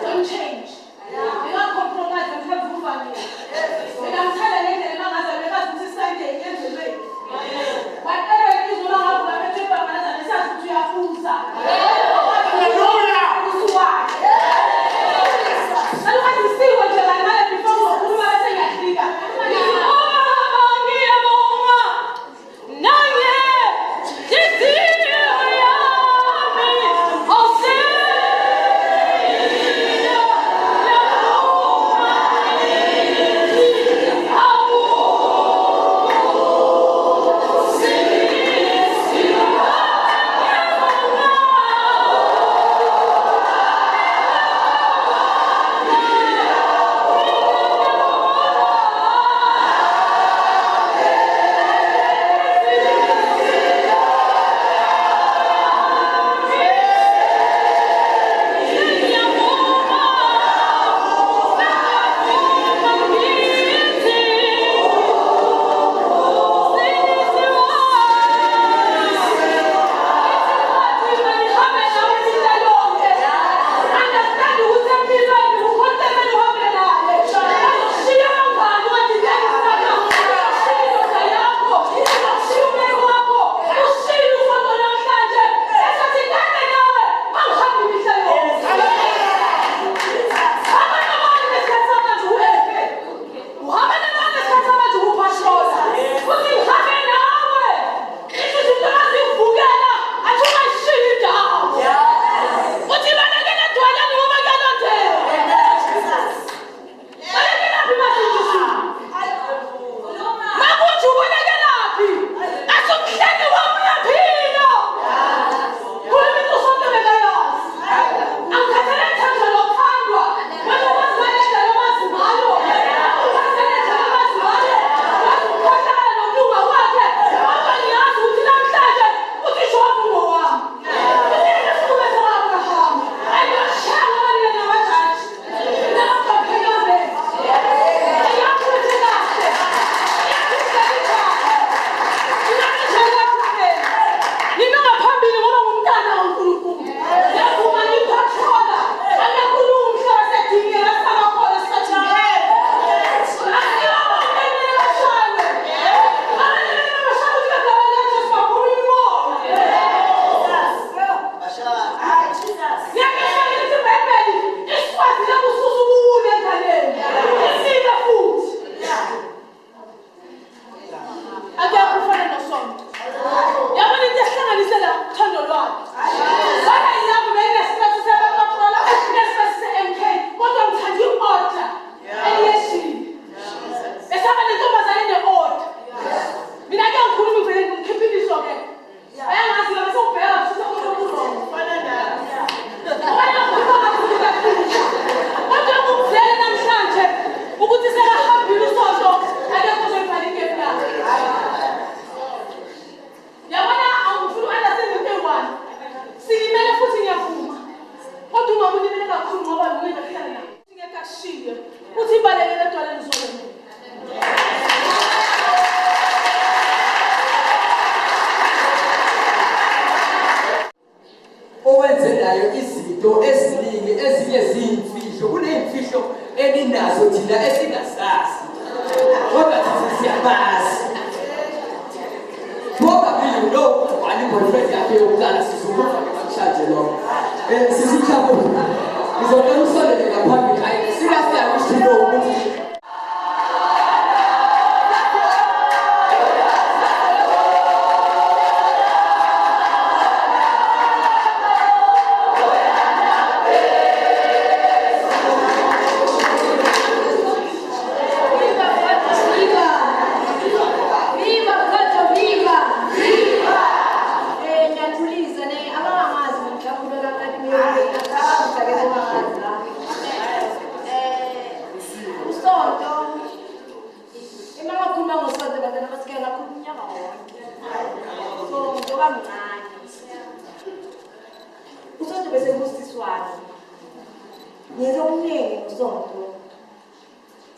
Don't change. Don't compromise and have movement. I'm telling you, whatever it is, you have to take up and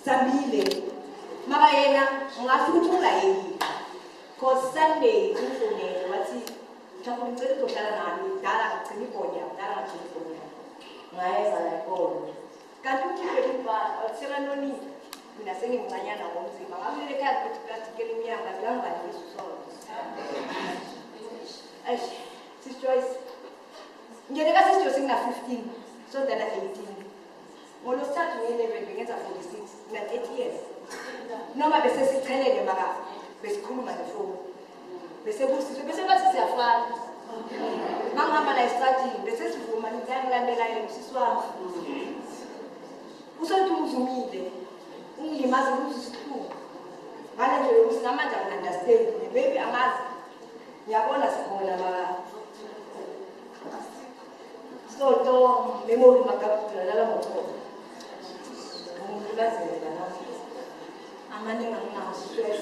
Zambile. Marayena, ngafutula yini. Cause Sunday ufune wathi ngicela ukuhlala nami dala ngicela ibonya dala ngicela ibonya. Ngayeza la ikhona. Kanti ukhiphe impala wathela noni mina sengimncanyana ngomzimba. Ngamile ekhaya ukuthi plastic eminyaka ngangani isisolo. Eish, Sis Joyce. Ngiyeka Sis Joyce ngina 15, so then 18. Ngolosithathu nge-11 ngenza 46, ngina 30 years. Noma bese sicheleke maka besikhuluma ngefoni. Bese kusizwe bese bathi siyafana. Mangihamba la estrategy bese sivuma ngiyalandela yena usisi wami. Usothi uzumile. Ungilimazi uzisikhulu. Ngale nje usinamanje understand. Maybe amazi. Ngiyabona sikhona maka. So to memory makapula la moto. Ngilazela la. Amanye ngana stress.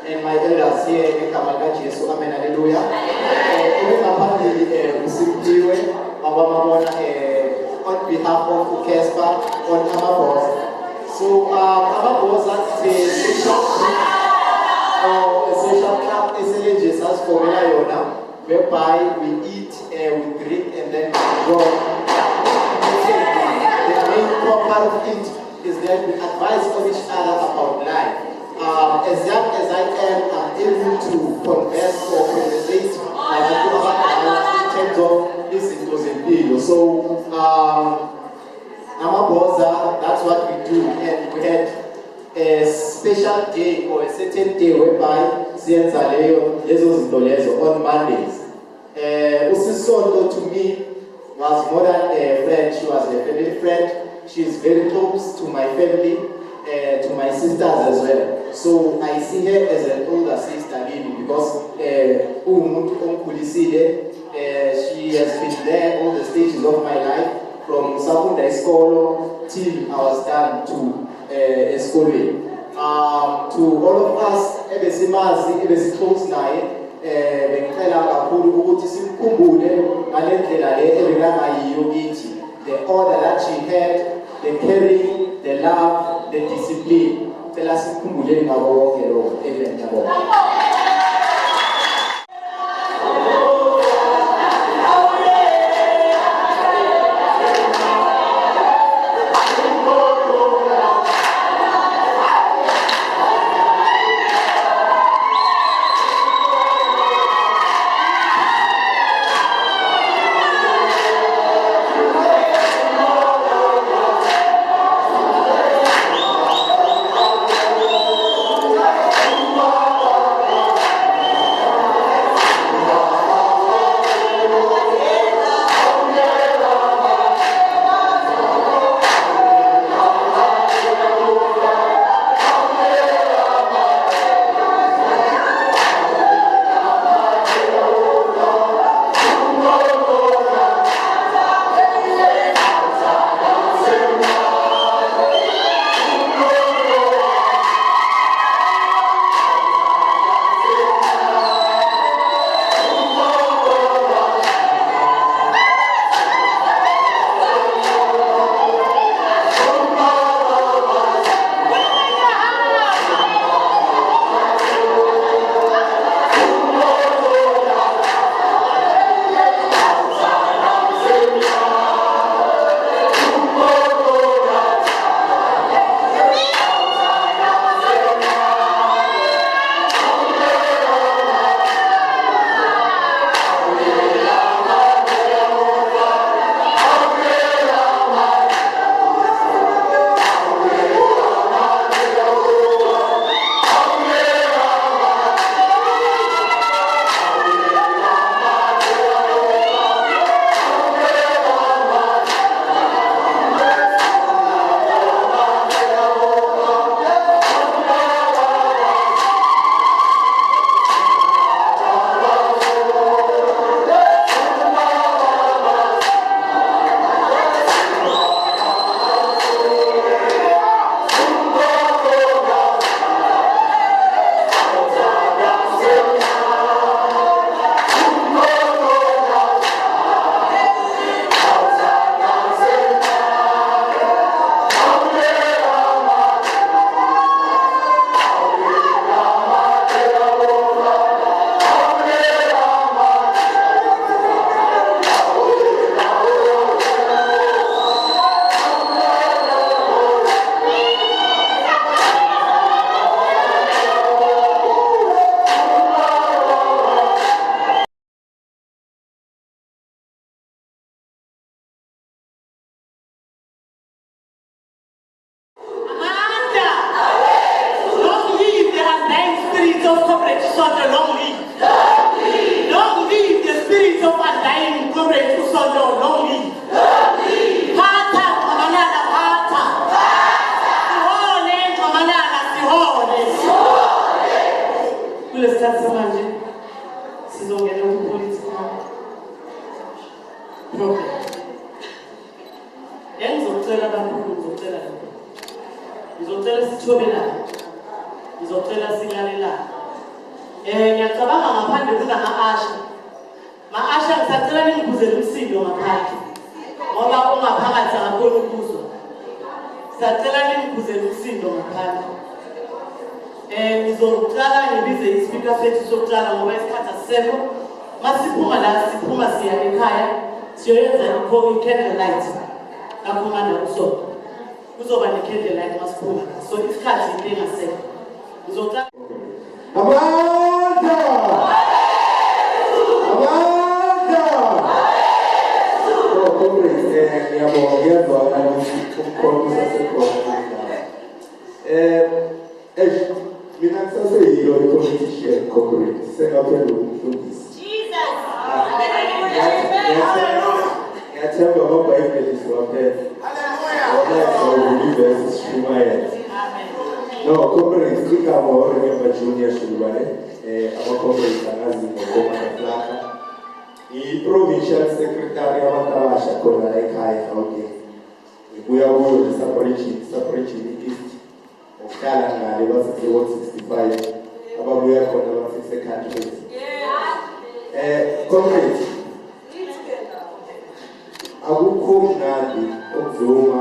And my elders here in Kamala Jesu, amen, hallelujah. On behalf of Kespa, on Amabosa. So, Amabosa is a social club, essentially Jesus for Melayona, whereby we eat, we drink, and then we go. The main part of it is that we advise on each other about life. As young as I am, I'm able to converse or conversate in terms of this and so, Amabosa, that's what we do, and we had a special day or a certain day whereby Sienzaleo, on Mondays. Usisondo to me was more than a friend, she was a family friend. She's very close to my family, to my sisters as well. So I see her as an older sister really because she has been there all the stages of my life, from secondary school till I was done to school. To all of us, ebesimazi, ebesiclose naye, bengicela kakhulu ukuthi simkhumbule ngalendlela le ebekanayiyo kithi. The order that she had, the caring, the love, the discipline. Cela simkhumbule ngabo wonke lo. Amen. political problem. Engizocela kakhulu ngizocela lokho. Ngizocela sithobelane. Ngizocela silalelane. Ngiyacabanga ngaphandle kunama-asha. Ma-asha ngisacela ningibuzele umsindo ngaphandle. Ngoba ungaphakathi akakhona ukuzwa. Sacela ningibuzele umsindo ngaphandle. Ngizoqala ngibize ispeaker sethu sokuqala ngoba isikhathi asisekho. Masiphuma la siphuma siya ekhaya siyoyenza i-candle light lapho manje usonto. Kuzoba ne-candle light masiphuma. So isikhathi into engasekho. Ngizoqala Amanda! Oh, comrades, ngiyabonga umkhonto sasekhona. Mina ngisaseyilo i-politician comrade, sengaphendula umfundisi. Jesus. Ngiyathemba amabhayibheli siwaphele. Hallelujah. Sishumayela. No, comrades, igama Remember Junior Shulwane, ama-comrades angazi ngokoma Flaka. I-Provincial Secretary Abatabasha khona la ekhaya okay. Ngibuya kuyo ne-Separation East. Ukuhlala ngale basithi 165 ababuya khona bafise countries. Comrades, akukho mnandi ukuzuma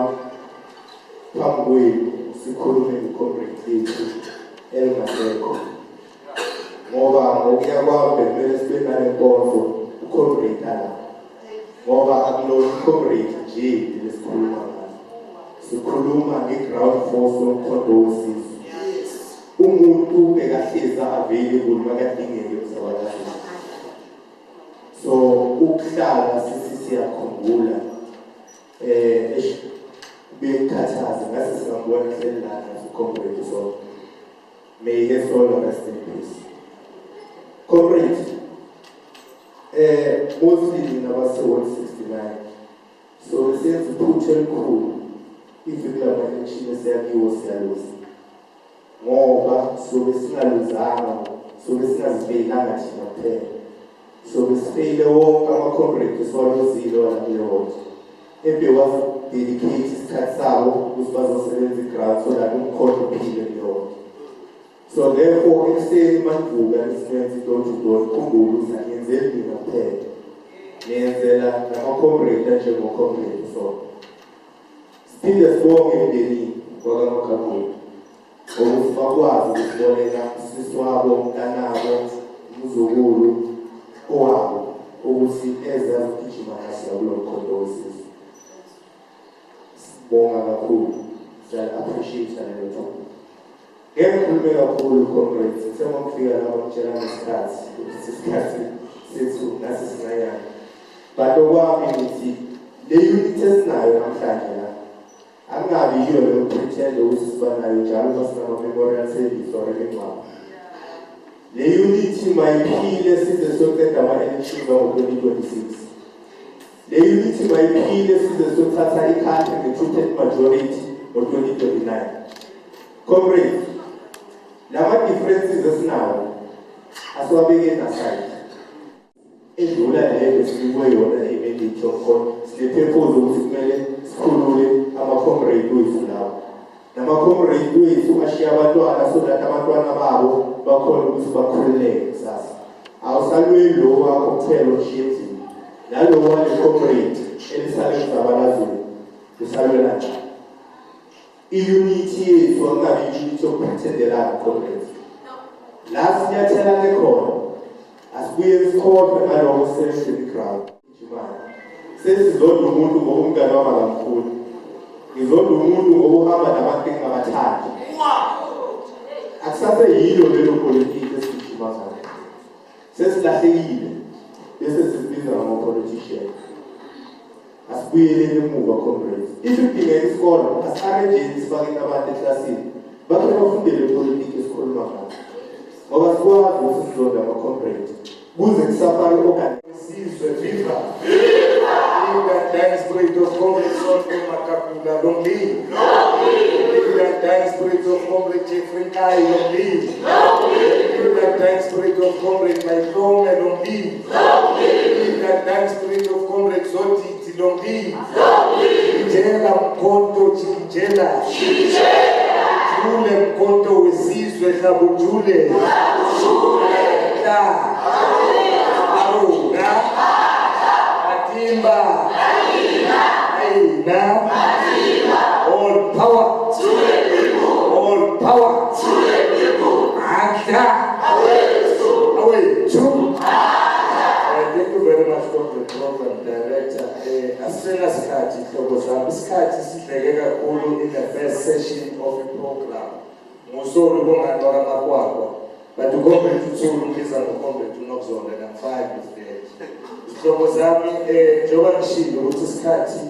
phambi kwenu sikhulume nge-comrade lethu elingasekho. Ngoba ngokuya kwami bekumele sibe nale nkonzo u-comrade ala. Ngoba akulona u-comrade nje lesikhuluma ngayo. Sikhuluma nge-ground force yomkhondo wesizwe. Umuntu bekahleza available makadingeke emsebenzini. So ukuhlala siyakhumbula bekhathaza ngase singabona kuhleli lana comrade so may his soul rest in peace. Comrade, mostly nabase 169 so senze iphutha elikhulu ivikela election esiyakiwo siyaluza ngoba sobe singaluzanga sobe singazibelanga thina kuphela sobe sifeyile wonke ama-comrade esiwaluzile walakulewoto ebekwadedicate isikhathi sabo ukuthi bazosebenza i-grant so that umkhondo uphile kulewoto. So therefore ekuseni manivuka nisimenza i-door-to-door khumbula ukuthi angiyenzeli mina kuphela ngiyenzela nama-comrade anjengo-comrade so siphinde sibonge emndenini wakamakhagula ngokuthi bakwazi ukusiboleka usisi wabo, umntanabo, umzukulu owabo ukuthi eze azogijima kahle kulo mkhondo wesizwe. Sibonga kakhulu, siya-appreciate lelo thuba. Ngeke ngikhulume kakhulu comrades, ngisema ukufika lapha ngitshela ngesikhathi ukuthi isikhathi sethu nasi singayani. But okwami ngithi le unity esinayo namhlanje la angabi yiyo leyo pretend ukuthi sibanayo njalo masinama-memorial service or imingcwabo. Le unity mayiphile size soqeda ama-elections ngo-2026. Le unity mayiphile size sothatha i-country nge-two-third majority ngo-2029. Comrades, lama-differences esinawo asiwabekeni aside. Edlula leyo esinikwe yona le-mandate yomkhondo sine-purpose ukuthi kumele sikhulule ama-comrade wethu lawo. Nama-comrade wethu ashiya abantwana so that abantwana babo bakhona ukuthi bakhululeke kusasa. Awusalweli lo wakho kuphela oshiye endlini. Nalo wale-comrade elisale kuzabalazweni usalwela njani. I-unity yethu akungabi i-unity yokuprethendelana comrades. La sinyathelane khona asibuye sikhohlwe ngaloko sisebenze i-ground. Sesizonda umuntu ngoba umngane wami akamfuni. Ngizonda umuntu ngoba uhamba nabantu engingabathandi. Akusaseyilo lelo politiki esigijima ngayo. Sesilahlekile bese sisibiza ngama-politician. Asibuyeleni emuva comrades. If udingeka isikolo asi-arrangeni sifake abantu eklasini bakhe bafundele ipolitiki esikhuluma ngayo. Ngoba sikwazi ukuthi sizonda ama-comrade kuze kusafake Sizwe, viva! Viva! Viva! spirit of Comrade Sonto Makapula, long live. New and dying spirit of Comrade Jeffrey Kai, long live. New and dying spirit of Comrade Mike Long, long live. New and dying spirit of Comrade Zoti, long live. Jela Mkonto Chijela. Jule Mkonto Wesizwe Jule. Aruna. Matimba. Aina. All power. All power. Anta. Away. Thank you very much, Dr. Program Director. As soon as Skati in the first session of the program, but to go back to Zulu is an accomplishment to knock on and I'm fine with that. So was Jovan Shido, which is Skati,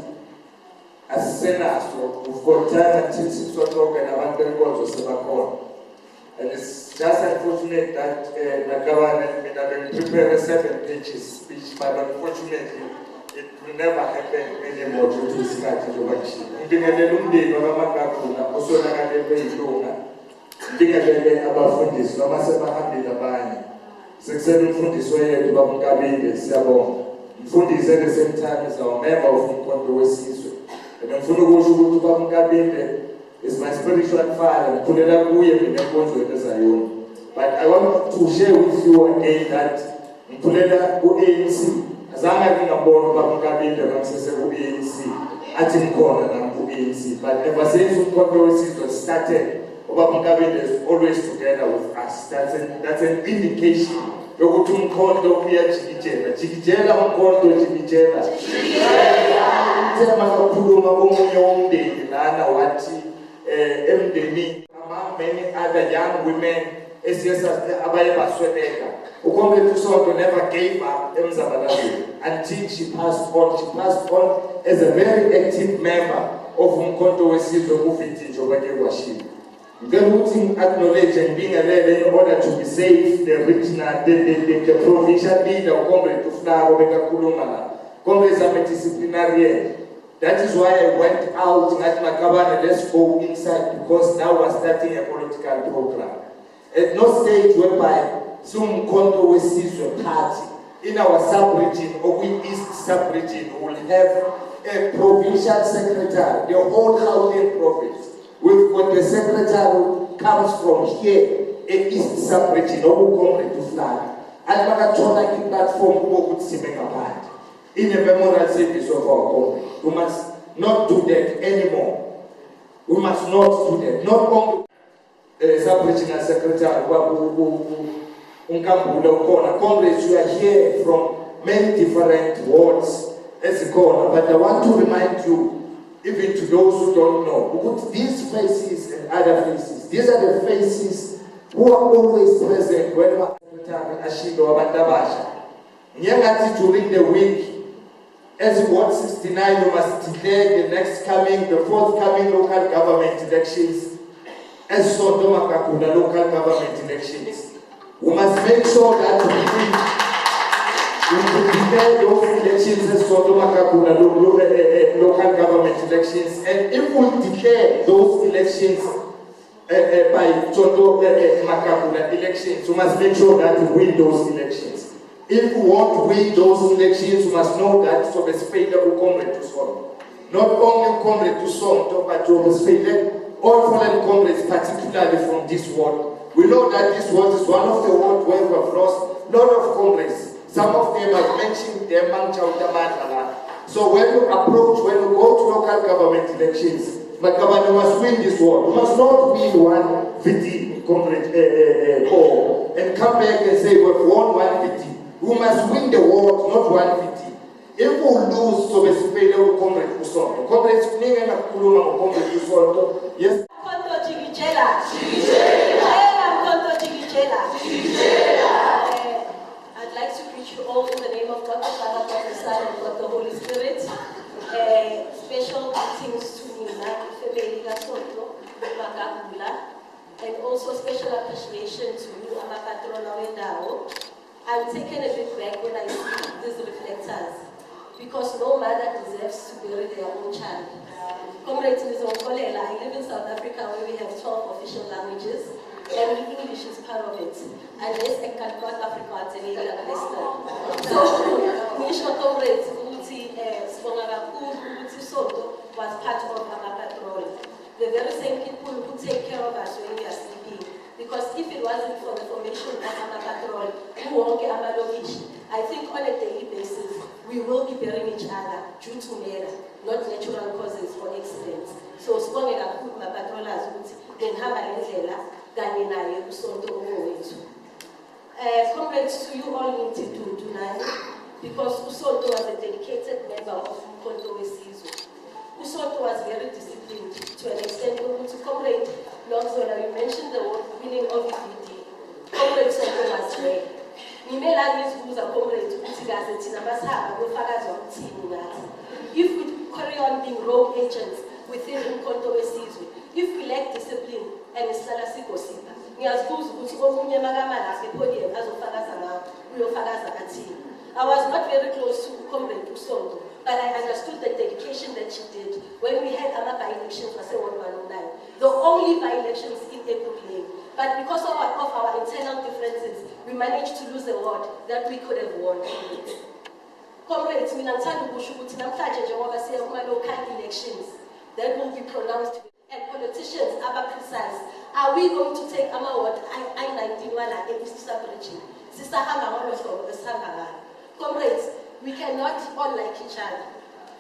as Senator, we've got time until 6 o'clock and I'm going to go to Sebakon. And it's just unfortunate that the government may prepare a 7 pages speech, but unfortunately, it will never happen anymore due to Skati Jovashi. Ndingelelumdi nokamakakuna osonakalepe ilunga. Ndingelele abafundisi noma sebahambile abanye. Sekusele umfundisi wethu babunkabile siyabonga. Umfundisi at the same time is our member of Umkhonto Wesizwe. And ngifuna ukusho ukuthi babunkabile is my spiritual father. But I want to share with you again that Mpulela ANC, as I'm having a board of Babukabinde, I'm saying ANC, at him corner and ANC. But ever since Umkhonto Wesizwe was started, Babukabinde is always together with us. That's an indication. Umkhonto uyajikijela. Jikijela Umkhonto jikijela. Tema kakhuluma komunye womndeni lana wathi emndeni among many other young women abaye basweleka. UComrade Sonto never gave up emzabalazweni until she passed on. She passed on as a very active member of Umkhonto Wesizwe kuViti Njobake Kwashilo. Ngicela ukuthi acknowledge and being there in order to be safe, the regional, the provincial leader uComrade Uflaro bekakhuluma la. Comrade Zame disciplinarian. That is why I went out at Makabane, let's go inside, because now we're starting a political program. At no stage whereby some Umkhonto Wesizwe party in our sub-region, or East sub-region, will have a provincial secretary, the whole Gauteng province. We've got the secretary who comes from here, a East sub-region, or Comrade Uflaro. And Makatona in platform who would see Megaband. In a memorial service of our country. We must not do that anymore. We must not do that. Not only sub-regional secretary, Comrades, you are here from many different wards as a corner, but I want to remind you, even to those who don't know, these faces and other faces, these are the faces who are always present when we are Ashido Abandabasha. During the week, as Ward 69, we must declare the forthcoming local government elections as Sonto Makapula local government elections. We must make sure that we declare those elections as Sonto Makapula local government elections. And if we declare those elections by Sonto Makapula elections, we must make sure that we win those elections. If we want to win those elections, we must know that Sobespeda uComrade Sonto. Not only uComrade Sonto, but Sobespeda, all fallen comrades, particularly from this ward. We know that this ward is one of the wards where we have lost a lot of comrades. Some of them have mentioned their Manchautamandala. So when we go to local government elections, Makabane must win this ward. We must not win one VT comrade and come back and say we've won one VT. We must win the war, not one VT. If we lose, so basically, Comrade Sonto. Comrades, Comrade Sonto. Yes. Umkhonto jikijela. Umkhonto jikijela. I'd like to greet you all in the name of God the Father, God the Son, and God the Holy Spirit. Special greetings to Nina, Febelika Sonto, Makapula, and also special appreciation to you, Amakatrona Wendao. I'm taken a bit back when I see these reflectors, because no mother deserves to be Comrades Nizongolela, I live in South Africa where we have 12 official languages, and English is part of it. Unless I can not Afrikaans and So, Nishma Comrades, Uti, Spongara, Uti Soto, was part of our patrol. The very same people who take care of us when we are sleeping. Because if it wasn't for the formation of our patrol, I think on a daily basis, we will be burying each other due to murder, not natural causes or accidents. So, Spongera, my patrollers, then have a little, Ganina, Sonto, Comrades, to you all need to do tonight, because Usonto was a dedicated member of Umkhonto weSizwe. Usonto was very disciplined to an extent to Comrade Longzola, you mentioned the winning of EVD. Comrade Sonto was there. Nimela ngizibuza Comrade ukuthi kaze thina basihamba kofakazwa ukuthini nathi. If we carry on being rogue agents within Umkhonto weSizwe, if we lack discipline and sihlala sigosipha, ngiyazibuza ukuthi omunye makamala epodium azofakaza ngawo uyofakaza kathini. I was not very close to Comrade Usonto, but I understood the dedication that she did when we had our by-elections for 109. The only by-elections in April. But because of our internal differences, we managed to lose a ward that we could have won. Comrades, mina ngithanda ukusho ukuthi namhlanje njengoba siya kuma-local elections that will be pronounced and politicians are precise. Are we going to take our ward I-19 wala e-East Sub-region? Sisahamba ngolo hlobo besihamba ngalo. Comrades, we cannot all like each other,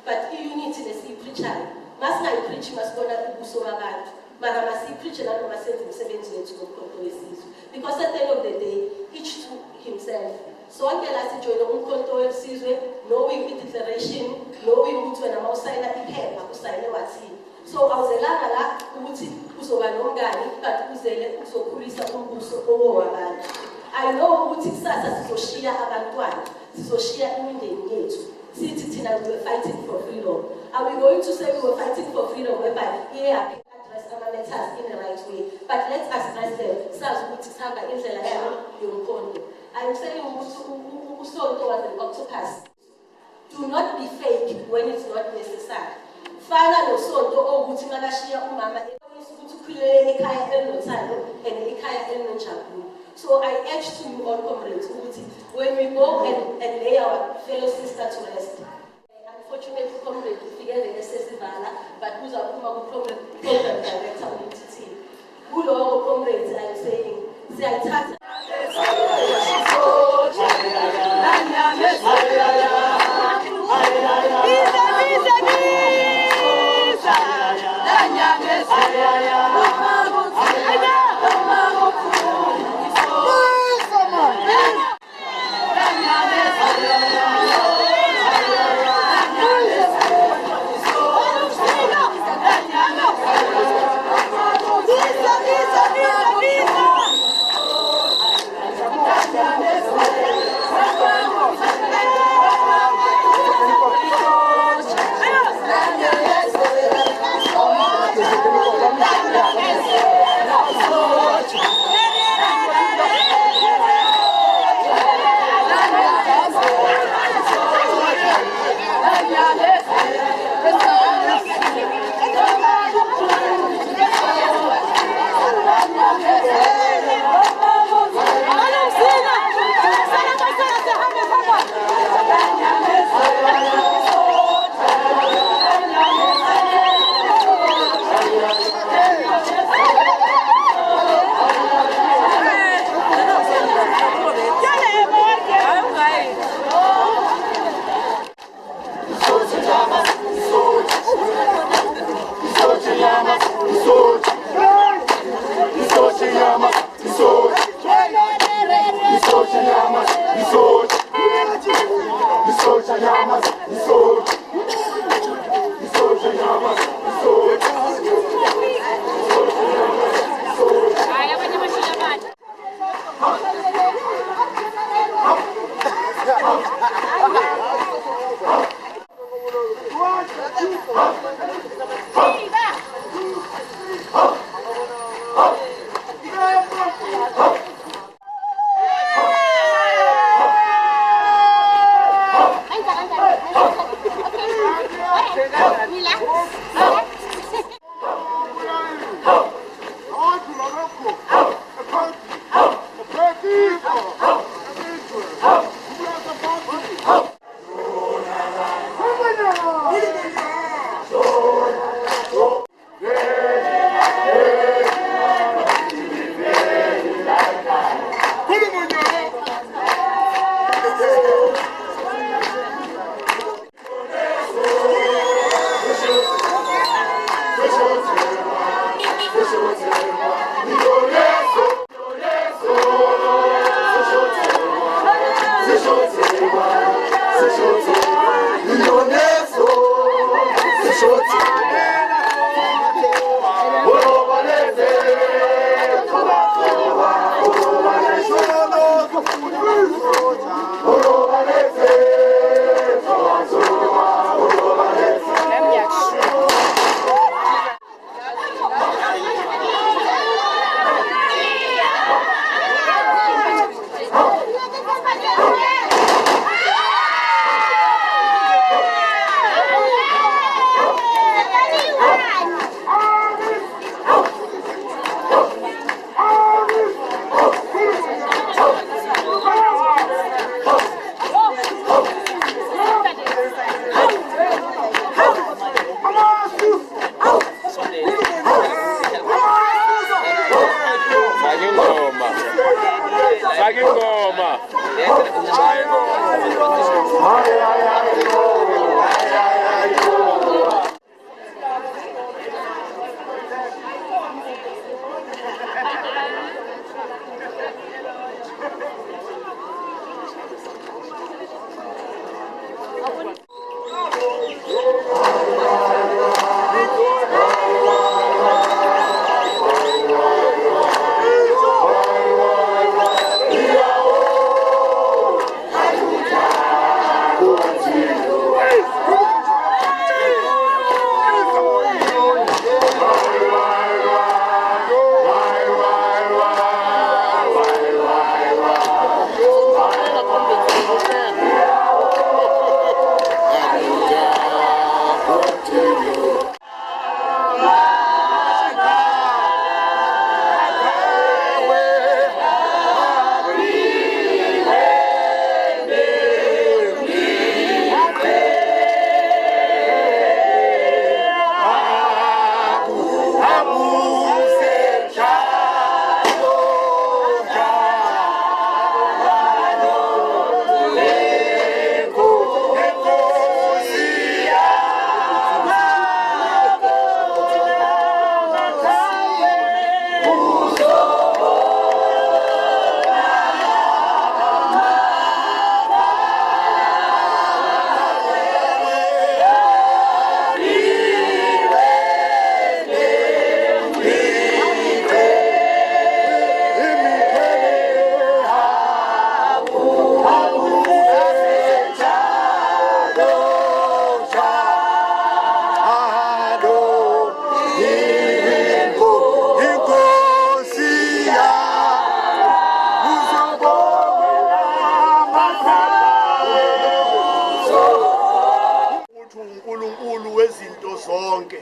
but unity nesiyipreachayo. Masingayipreachi masibona ubuso babantu, mara masiyipreache nanoma senze umsebenzi wethu ngomkhonto weSizwe. Because at the end of the day, each to himself. Sonke la sijoyina umkhonto weSizwe, knowing i-declaration, knowing ukuthi wena mawusayina iphepha usayine wathini. So awuzelanga la ukuthi uzoba nomngani, but uzele uzokhulisa umbuso owabantu. I know ukuthi kusasa sizoshiya abantwana, sizoshiya imindeni yethu. Sithi thina we were fighting for freedom. Are we going to say we were fighting for freedom whereby address our matters in the right way? But let's address them. Sazi ukuthi sihamba indlela yabo yomkhonto. I'm saying Usonto was an octopus. Do not be fake when it's not necessary. Fana noSonto ukuthi makashiya umama ukuthi ukhulele ekhaya elinothando and ekhaya elinojabula. So I urge to you all, comrades, when we go and lay our fellow sister to rest, unfortunately, comrade, we figure the SSVALA, but who's our program director of the team? Who all comrades I'm saying? Say, I touch.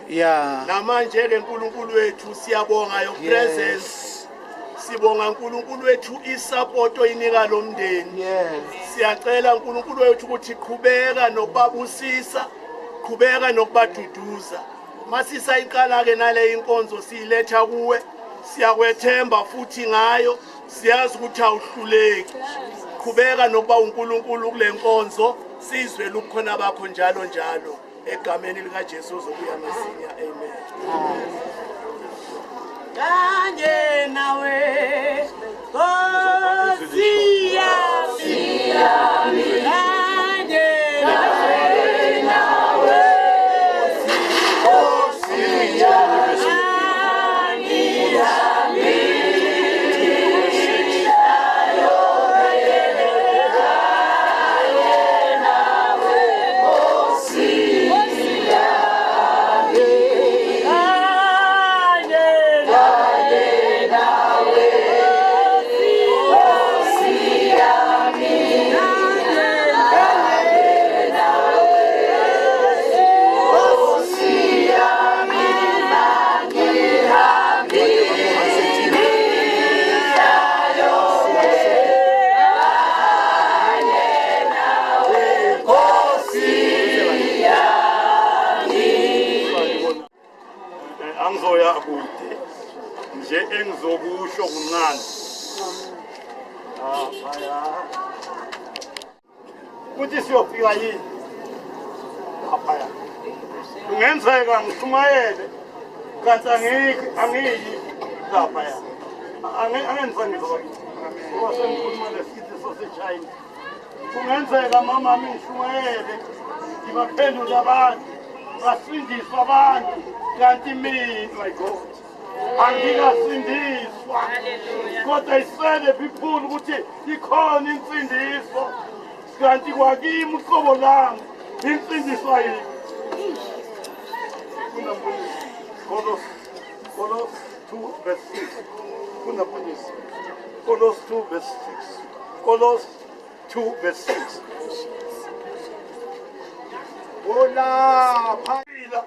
Yeah. Namanje ke uNkulunkulu wethu siyabonga yo presence. Sibonga uNkulunkulu wethu isupport oyinika lo mndeni. Yes. Siyacela uNkulunkulu wethu ukuthi qhubeka nokubabusisa, qhubeka nokubaduduza. Masisa iqala ke nale inkonzo siyiletha kuwe. Siyakwethemba futhi ngayo. Siyazi ukuthi awuhluleki. Qhubeka nokuba uNkulunkulu kule nkonzo. Sizwe lukhona bakho njalo njalo. Egameni lika Jesu uzobuya masinya. Amen. Kanye nawe Nkosi yami kanye nawe Nkosi yami Angizoya kude nje engizokusho kuncane. Phaya kuthi siyofika yini phaya kungenzeka ngishumayele kanti angiyi phaya angenza ngizoba ngoba sengikhuluma lesithi sosechina. Kungenzeka mama ngishumayele ngibaphendula abantu basindiswa abantu kanti mina my God angingasindiswa. Kodwa isele people ukuthi ikhona insindiso kanti kwakimi uqobo lami insindiswa yini. Kolos 2 verse 6. Kolos 2 verse 6. Kolos 2 verse 6. Ola phila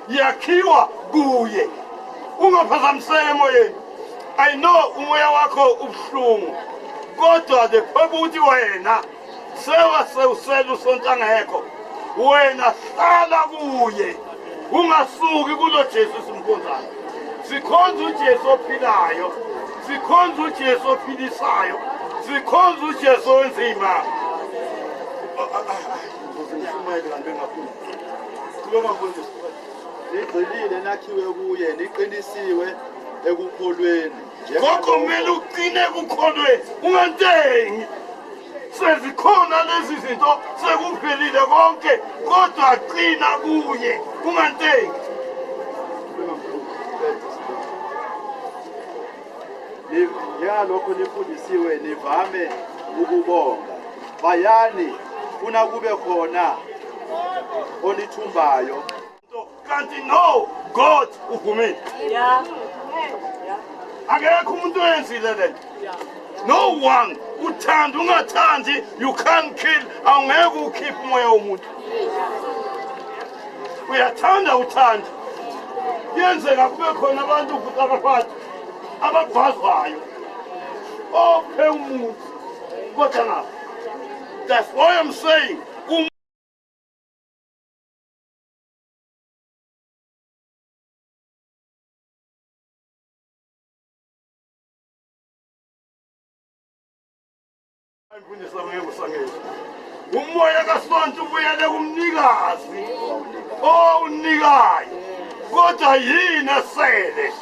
yakhiwa kuye ungaphazamiseka emoyeni. I know umoya wakho ubuhlungu kodwa the phebu uthi wena sewasewusela usonta ngekho wena hlala kuye ungasuki kulo Jesu simkhonzayo. Sikhonza uJesu ophilayo, sikhonza uJesu ophilisayo, sikhonza uJesu owenza imali. Nigxilile nakhiwe kuye niqinisiwe ekukholweni ngakho kumele uqine ekukholweni ungantengi. Sezikhona lezi zinto sekuphelile konke kodwa qina kuye ungantengi. njalokho nifundisiwe nivame ukubonga bayani funa kube khona olithumbayo. Kanti no, God uvumile. Yeah. Akekho umuntu oyenzile lento. No one. Uthanda ungathandi, you can't kill. Awungeke ukhiphe umoya womuntu. Uyathanda uthanda. Yenzeka kube khona abantu ukuthi ababhazwayo. Ophe umuntu. Kodwa na. That's why I'm saying. Umoya kaSonto ubuyele kumnikazi onikayo kodwa yini esele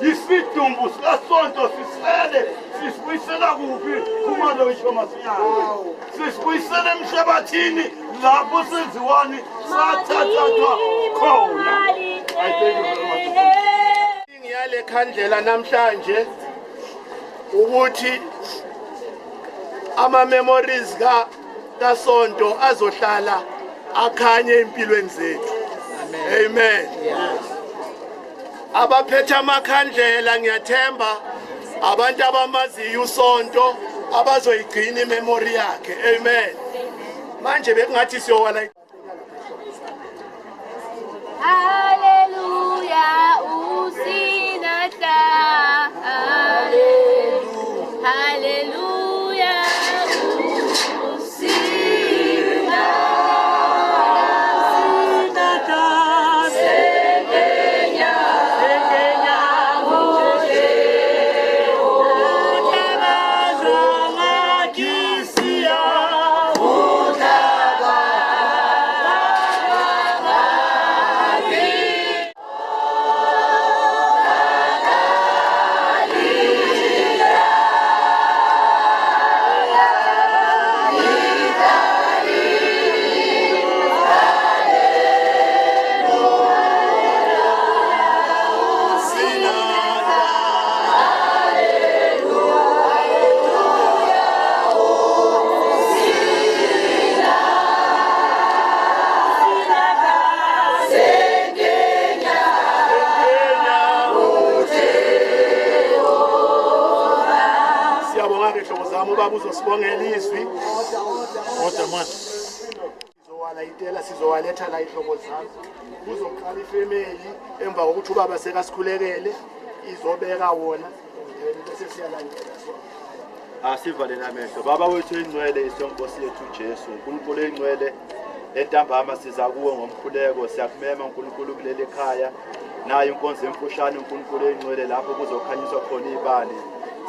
isidumbu sikaSonto sisele sisibuyisela kuphi uma lo isho masinyana sisibuyisela emhlabathini lapho senziwani sathathwa khona. I thank you very much. Ngiyale khandlela namhlanje ukuthi ama memories kaSonto azohlala akhanye empilweni zethu. Amen. Abaphethe amakhandlela ngiyathemba abantu abamaziyo uSonto abazoyigcina imemory yakhe. Amen. Manje bekungathi siyowala. Hallelujah, usinatha. Hallelujah. Hallelujah. Uzosibongela izwi kodwa manje sizowaletha la ihlobo zami kuzoqala ifamily emva kokuthi ubaba sekasikhulekele izobeka wona bese siyalandela. Asivale namehlo baba wethu ingcwele isonkosi yethu Jesu uNkulunkulu engcwele entambama siza kuwe ngomkhuleko siyakumema uNkulunkulu kuleli ekhaya nayo inkonzo emfushane uNkulunkulu engcwele lapho kuzokhanyiswa khona ibali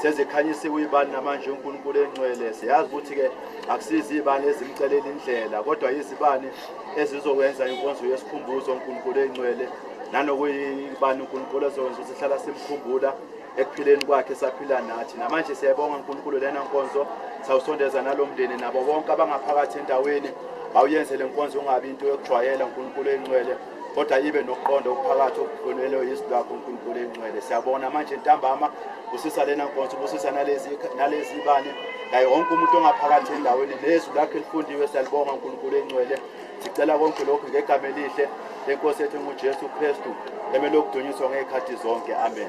sezikhanyisiwe ibali namanje uNkulunkulu engcwele siyazi ukuthi ke akusizi ibali ezimcelela indlela kodwa izibani ezizokwenza inkonzo yesikhumbuzo uNkulunkulu engcwele nanokuyibani uNkulunkulu ezokwenza ukuthi sihlala simkhumbula ekuphileni kwakhe saphila nathi namanje siyabonga uNkulunkulu lena nkonzo sawusondeza nalomndeni nabo bonke abangaphakathi endaweni awuyenze lenkonzo ungabi into yokujwayela uNkulunkulu engcwele kodwa ibe nokuqonda okuphakathi okukhonelwe izwi lakho uNkulunkulu engcwele siyabona manje ntambama usisa lena nkonzo usisa nalezi bani kayi wonke umuntu ongaphakathi endaweni nezwi lakhe lifundiwe siyalibonga uNkulunkulu engcwele sicela konke lokho ngegama elihle lenkosi yethu uJesu Kristu emele ukudunyiswa ngezikhathi zonke amen.